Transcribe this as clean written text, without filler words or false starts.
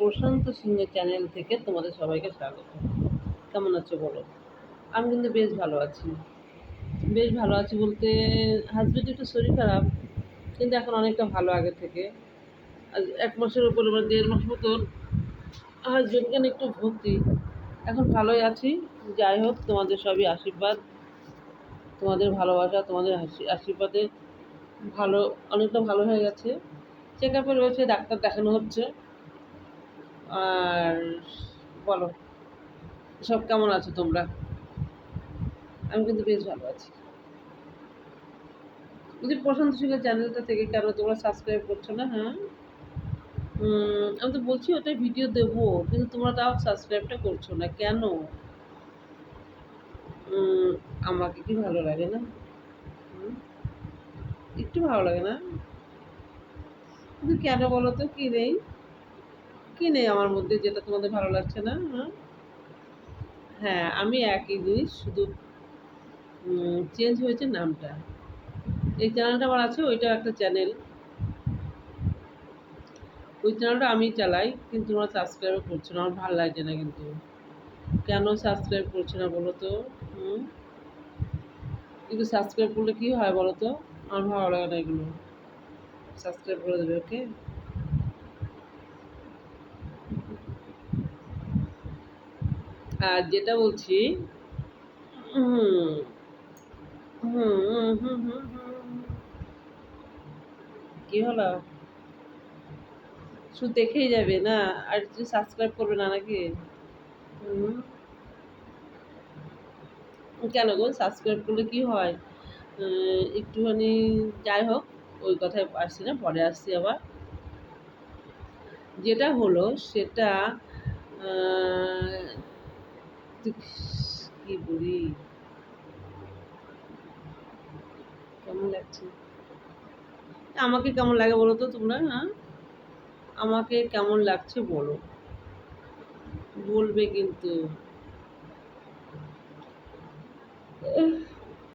প্রশান্ত সিংহের চ্যানেল থেকে তোমাদের সবাইকে স্বাগত। কেমন আছো বলো? আমি কিন্তু বেশ ভালো আছি। বেশ ভালো আছি বলতে হাসব্যান্ডের একটু শরীর খারাপ, কিন্তু এখন অনেকটা ভালো আগের থেকে। আজ ১ মাসের উপরে মানে ১.৫ মাস মতন হাসব্যান্ডকে নিয়ে একটু ভর্তি। এখন ভালোই আছি। যাই হোক, তোমাদের সবই আশীর্বাদ, তোমাদের ভালোবাসা, তোমাদের আশীর্বাদে ভালো, অনেকটা ভালো হয়ে গেছে। চেক আপে রয়েছে, ডাক্তার দেখানো হচ্ছে। আর বলো, সব কেমন আছো তোমরা? আমি কিন্তু বেশ ভালো আছি। বলছি, প্রশান্ত সিংহের চ্যানেলটা থেকে কেন তোমরা সাবস্ক্রাইব করছো না? হ্যাঁ, আমি তো বলছি ওটাই ভিডিও দেবো, কিন্তু তোমরা তাও সাবস্ক্রাইবটা করছো না কেন? আমাকে কি ভালো লাগে না? হুম, একটু ভালো লাগে না? কিন্তু কেন বলো তো, কি নেই? কি নেই আমার মধ্যে যেটা তোমাদের ভালো লাগছে না? হ্যাঁ, হ্যাঁ, আমি একই জিনিস, শুধু চেঞ্জ হয়েছে নামটা। এই চ্যানেলটা আমার আছে, ওইটাও একটা চ্যানেল। ওই চ্যানেলটা আমি চালাই, কিন্তু তোমরা সাবস্ক্রাইবও করছো না। আমার ভালো লাগছে না কিন্তু। কেন সাবস্ক্রাইব করছো না বলো তো? হুম? কিন্তু সাবস্ক্রাইব করলে কী হয় বলো তো? আমার ভালো লাগে না এগুলো। সাবস্ক্রাইব করে দেবে, ওকে? আর যেটা বলছি, হুম, হুম, হুম, হুম, হুম, হুম। কী হলো? শুধু দেখেই যাবে না? আর সাবস্ক্রাইব করবে না নাকি? হুম? কেন গো? সাবস্ক্রাইব করলে কী হয়? একটুখানি, যাই হোক, ওই কথায় আসছি না, পরে আসছি আবার। যেটা হলো সেটা, কি বলি, কেমন লাগছে? আমাকে কেমন লাগে বলো তো তোমরা? হ্যাঁ, আমাকে কেমন লাগছে বলো, বলবে কিন্তু।